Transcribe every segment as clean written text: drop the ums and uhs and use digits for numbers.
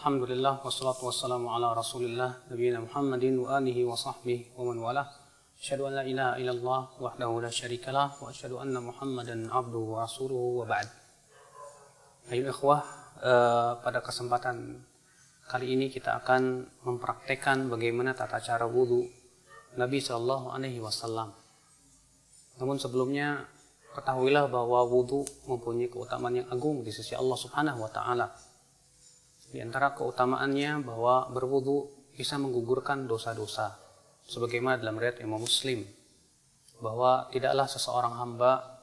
Alhamdulillah wassalatu wassalamu ala Rasulillah nabiyina Muhammadin wa alihi wa sahbihi wa man walah. Asyhadu an la ilaha illallah wahdahu la syarikalah wa asyhadu anna Muhammadan abduhu wa rasuluhu wa ba'd. Ayo ikhwah, pada kesempatan kali ini kita akan mempraktekkan bagaimana tata cara wudu Nabi sallallahu alaihi wasallam. Namun sebelumnya ketahuilah bahwa wudu mempunyai keutamaan yang agung di sisi Allah Subhanahu wa taala. Di antara keutamaannya bahwa berwudu bisa menggugurkan dosa-dosa. Sebagaimana dalam riwayat Imam Muslim, bahwa tidaklah seseorang hamba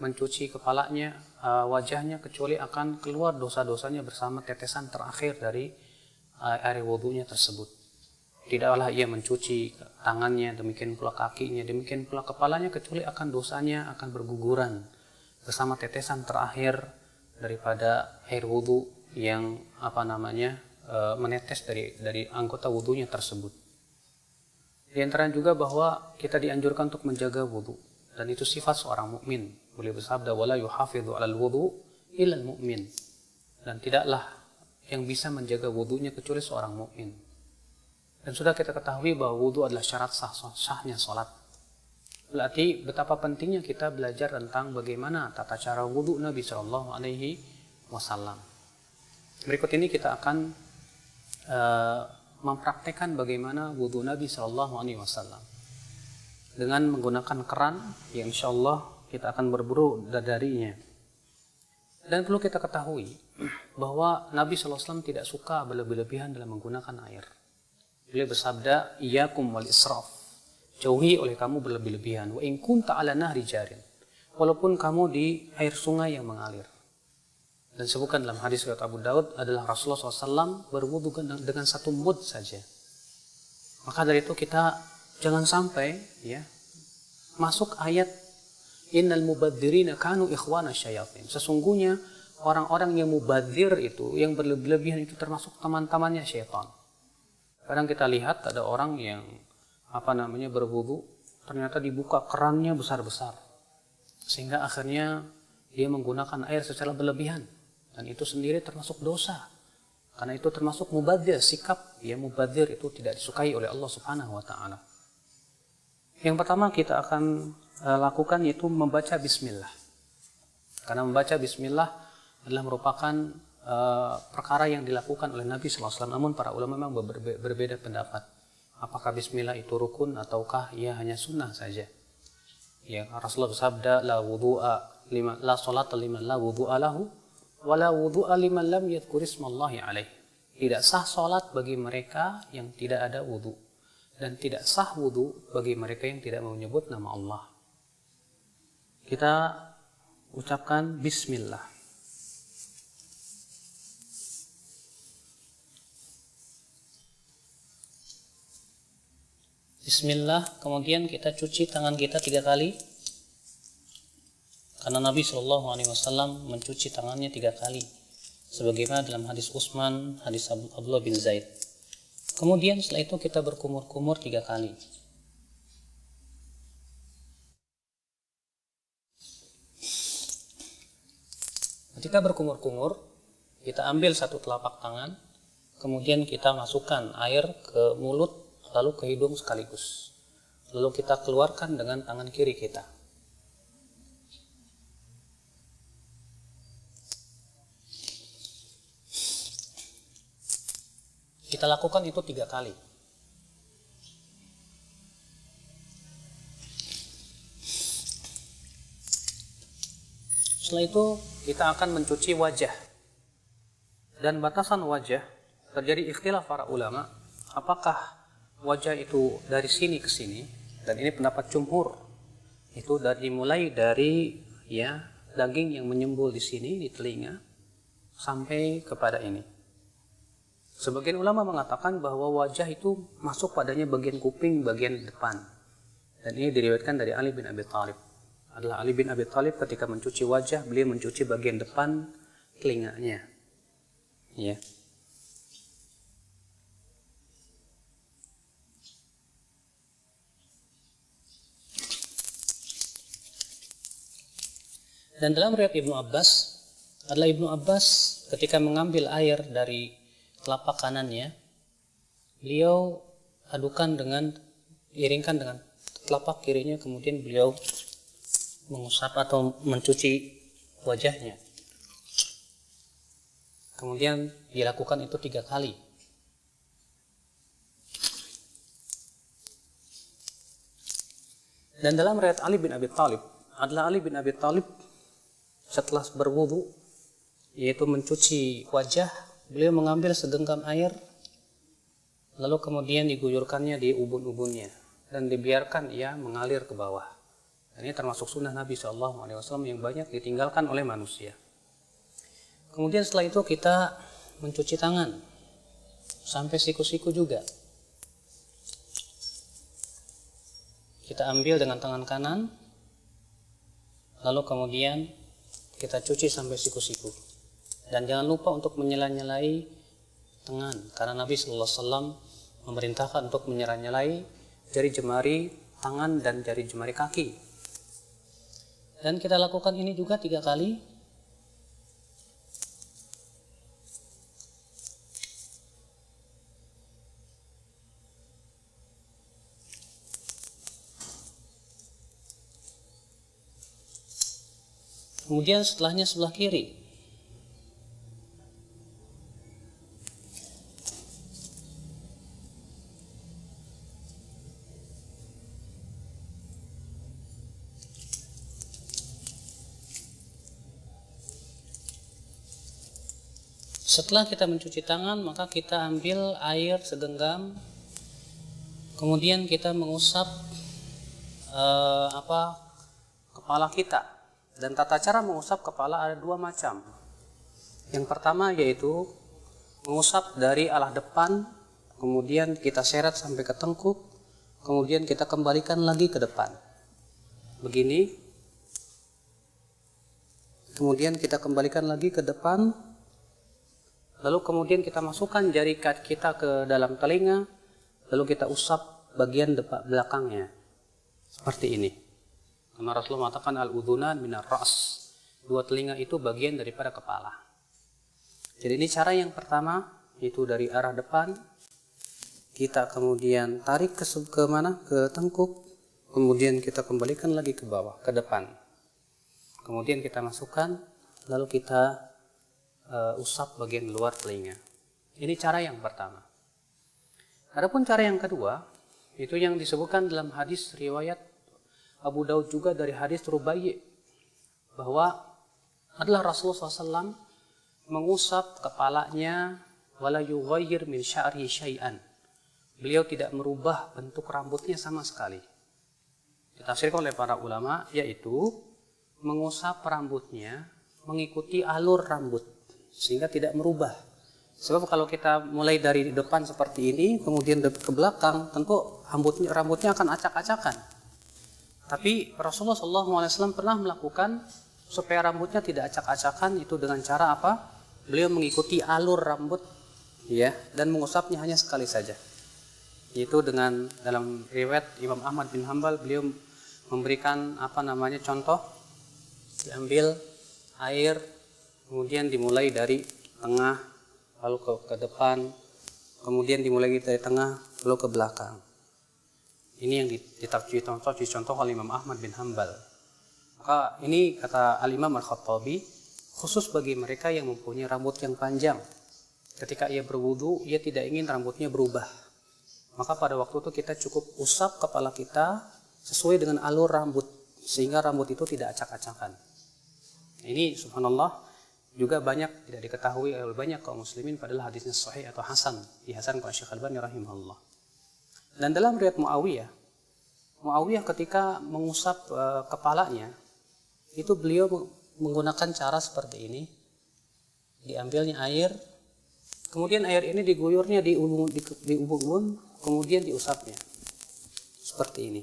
mencuci kepalanya, wajahnya, kecuali akan keluar dosa-dosanya bersama tetesan terakhir dari air wudunya tersebut. Tidaklah ia mencuci tangannya, demikian pula kakinya, demikian pula kepalanya, kecuali akan dosanya akan berguguran bersama tetesan terakhir daripada air wudu yang menetes dari anggota wudunya tersebut. Di antara juga bahwa kita dianjurkan untuk menjaga wudu, dan itu sifat seorang mukmin. Beliau bersabda, wala yuhafidhu 'alal wudu illa al-mu'min. Dan tidaklah yang bisa menjaga wudunya kecuali seorang mukmin. Dan sudah kita ketahui bahwa wudu adalah syarat sahnya salat. Berarti betapa pentingnya kita belajar tentang bagaimana tata cara wudu Nabi sallallahu alaihi wasallam. Berikut ini kita akan mempraktekkan bagaimana wudu Nabi sallallahu alaihi wasallam dengan menggunakan keran yang insyaallah kita akan berburu darinya. Dan perlu kita ketahui bahwa Nabi sallallahu alaihi wasallam tidak suka berlebih-lebihan dalam menggunakan air. Beliau bersabda, iyyakum wal israf. Jauhi oleh kamu berlebih-lebihan. Wa in kunta 'ala nahri jarin. Walaupun kamu di air sungai yang mengalir. Dan sebutkan dalam hadis riwayat Abu Daud adalah Rasulullah SAW berwudu dengan satu mud saja. Maka dari itu kita jangan sampai masuk ayat innal mubadzirina kanu ikhwana syayatin. Sesungguhnya orang-orang yang mubadzir itu, yang berlebihan itu termasuk teman-temannya syaitan. Kadang kita lihat ada orang yang berwudu, ternyata dibuka kerannya besar-besar, sehingga akhirnya dia menggunakan air secara berlebihan. Dan itu sendiri termasuk dosa. Karena itu termasuk mubadzir, sikap mubadzir itu tidak disukai oleh Allah Subhanahu wa taala. Yang pertama kita akan lakukan yaitu membaca bismillah. Karena membaca bismillah adalah merupakan perkara yang dilakukan oleh Nabi sallallahu alaihi wasallam. Namun para ulama memang berbeda pendapat. Apakah bismillah itu rukun ataukah ia hanya sunnah saja? Ya, Rasulullah bersabda, la salata liman la wudu'a lahu wala wudu'a liman lam yadhkur ismallahi alaih. Tidak sah salat bagi mereka yang tidak ada wudu, dan tidak sah wudu bagi mereka yang tidak menyebut nama Allah. Kita ucapkan bismillah. Bismillah, kemudian kita cuci tangan kita 3 kali. Karena Nabi Shallallahu Alaihi Wasallam mencuci tangannya 3 kali, sebagaimana dalam hadis Utsman, hadis Abdullah bin Zaid. Kemudian setelah itu kita berkumur-kumur 3 kali. Ketika berkumur-kumur, kita ambil satu telapak tangan, kemudian kita masukkan air ke mulut, lalu ke hidung sekaligus. Lalu kita keluarkan dengan tangan kiri kita. Kita lakukan itu 3 kali. Setelah itu kita akan mencuci wajah. Dan batasan wajah terjadi ikhtilaf para ulama, apakah wajah itu dari sini ke sini, dan ini pendapat jumhur. Itu mulai dari daging yang menyembul di sini di telinga sampai kepada ini. Sebagian ulama mengatakan bahwa wajah itu masuk padanya bagian kuping, bagian depan. Dan ini diriwayatkan dari Ali bin Abi Thalib. Adalah Ali bin Abi Thalib ketika mencuci wajah, beliau mencuci bagian depan telinganya. Ya. Dan dalam riwayat Ibnu Abbas adalah Ibnu Abbas ketika mengambil air dari telapak kanannya, beliau iringkan dengan telapak kirinya, kemudian beliau mengusap atau mencuci wajahnya. Kemudian dilakukan itu 3 kali. Dan dalam riwayat Ali bin Abi Thalib, adalah Ali bin Abi Thalib setelah berwudu, yaitu mencuci wajah, beliau mengambil segenggam air, lalu kemudian diguyurkannya di ubun-ubunnya dan dibiarkan ia mengalir ke bawah. Dan ini termasuk sunnah Nabi SAW yang banyak ditinggalkan oleh manusia. Kemudian setelah itu kita mencuci tangan sampai siku-siku juga. Kita ambil dengan tangan kanan, lalu kemudian kita cuci sampai siku-siku. Dan jangan lupa untuk menyela-nyelai tangan, karena Nabi SAW memerintahkan untuk menyela-nyelai jari jemari tangan dan jari jemari kaki. Dan kita lakukan ini juga 3 kali. Kemudian setelahnya sebelah kiri. Setelah kita mencuci tangan, maka kita ambil air segenggam, kemudian kita mengusap kepala kita. Dan tata cara mengusap kepala ada 2 macam. Yang pertama yaitu mengusap dari arah depan, kemudian kita seret sampai ke tengkuk, kemudian kita kembalikan lagi ke depan. Begini. Kemudian kita kembalikan lagi ke depan. Lalu kemudian kita masukkan jari kita ke dalam telinga, lalu kita usap bagian belakangnya. Seperti ini. Karena Rasulullah mengatakan al-udhunan minar ra's. 2 telinga itu bagian daripada kepala. Jadi ini cara yang pertama, itu dari arah depan. Kita kemudian tarik ke mana? Ke tengkuk. Kemudian kita kembalikan lagi ke bawah, ke depan. Kemudian kita masukkan, lalu kita usap bagian luar telinga. Ini cara yang pertama. Adapun cara yang kedua, itu yang disebutkan dalam hadis riwayat Abu Daud juga dari hadis Rubai', bahwa adalah Rasulullah SAW mengusap kepalanya wala yughayyir min sya'ri syai'an. Beliau tidak merubah bentuk rambutnya sama sekali. Ditafsirkan oleh para ulama, yaitu mengusap rambutnya mengikuti alur rambut sehingga tidak merubah. Sebab kalau kita mulai dari depan seperti ini, kemudian ke belakang, tentu rambutnya akan acak-acakan. Tapi Rasulullah SAW pernah melakukan supaya rambutnya tidak acak-acakan, itu dengan cara apa? Beliau mengikuti alur rambut, ya, dan mengusapnya hanya sekali saja. Yaitu dengan dalam riwayat Imam Ahmad bin Hanbal, beliau memberikan contoh, diambil air, kemudian dimulai dari tengah, lalu ke depan, kemudian dimulai dari tengah, lalu ke belakang. Ini yang dicontoh oleh Imam Ahmad bin Hanbal. Maka ini kata Al-Imam Al-Khattabi, khusus bagi mereka yang mempunyai rambut yang panjang. Ketika ia berwudu, ia tidak ingin rambutnya berubah. Maka pada waktu itu kita cukup usap kepala kita sesuai dengan alur rambut, sehingga rambut itu tidak acak-acakan. Ini subhanallah juga banyak tidak diketahui oleh banyak kaum muslimin, padahal hadisnya sahih atau hasan, dihasankan oleh Syekh Al-Albani rahimahullah. Dan dalam riwayat Muawiyah ketika mengusap kepalanya, itu beliau menggunakan cara seperti ini. Diambilnya air, kemudian air ini diguyurnya di ubun-ubun, kemudian diusapnya. Seperti ini.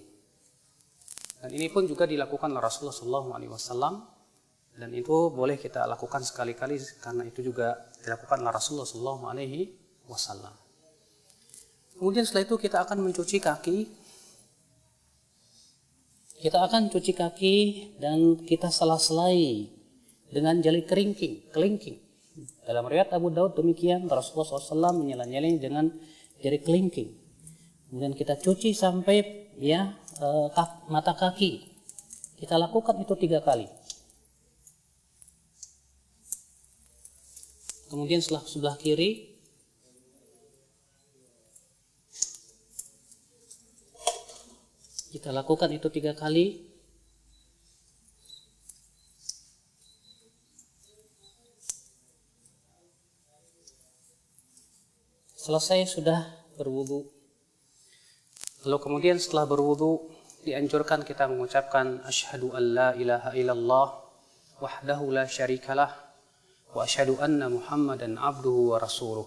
Dan ini pun juga dilakukan oleh Rasulullah SAW, dan itu boleh kita lakukan sekali-kali karena itu juga dilakukan oleh Rasulullah SAW. Kemudian setelah itu kita akan mencuci kaki. Kita akan cuci kaki dan kita sela-selai dengan jari kelingking. Dalam riwayat Abu Daud demikian, Rasulullah SAW menyela-nyelanya dengan jari kelingking. Kemudian kita cuci sampai mata kaki. Kita lakukan itu 3 kali. Kemudian sebelah kiri kita lakukan itu 3 kali. Selesai sudah berwudu. Lalu kemudian setelah berwudu dianjurkan kita mengucapkan asyhadu an la ilaha illallah wahdahu la syarikalah wa asyhadu anna Muhammadan abduhu wa rasuluh.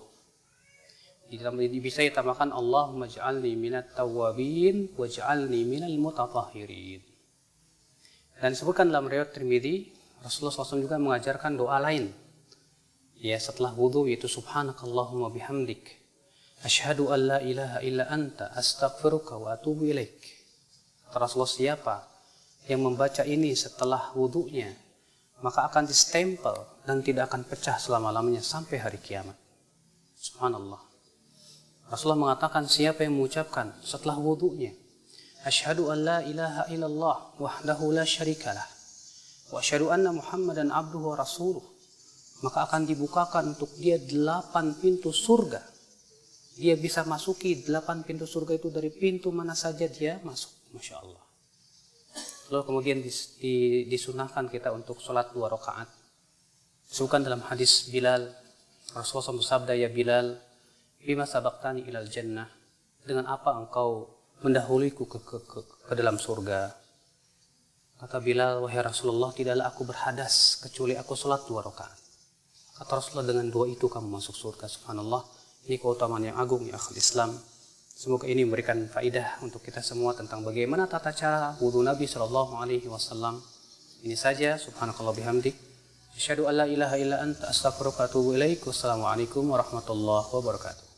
Bisa ditambahkan Allahumma ij'alni minat tawwabin waj'alni minal mutatahhirin. Dan disebutkan dalam riwayat Tirmidzi, Rasulullah SAW juga mengajarkan doa lain. Ya, setelah wudu, yaitu subhanakallahumma bihamdik asyhadu an la ilaha illa anta astaghfiruka wa atubu ilaik. Rasulullah, siapa yang membaca ini setelah wudunya, maka akan distempel dan tidak akan pecah selama-lamanya sampai hari kiamat. Subhanallah. Rasulullah mengatakan, siapa yang mengucapkan setelah wudunya asyhadu an la ilaha illallah wahdahu la syarikalah wa asyhadu anna Muhammadan abduhu wa rasuluh, maka akan dibukakan untuk dia 8 pintu surga. Dia bisa masuki 8 pintu surga itu dari pintu mana saja dia masuk. Masya Allah. Lalu kemudian disunahkan kita untuk sholat 2 rakaat. Disebutkan dalam hadis Bilal, Rasulullah bersabda, ya Bilal, bima sabaqtani ilal jannah, dengan apa engkau mendahuliku ke dalam surga. Kata Bilal, wahai Rasulullah, tidaklah aku berhadas kecuali aku sholat 2 rakaat. Kata Rasulullah, dengan 2 itu kamu masuk surga. Subhanallah. Ini keutamaan yang agung ya akhul Islam. Semoga ini memberikan faidah untuk kita semua tentang bagaimana tata cara wudu Nabi SAW. Ini saja. Subhanakallah bihamdik. Asyhadu an la ilaha illa anta astaghfiruka wa atubu ilaik. Wassalamualaikum warahmatullahi wabarakatuh.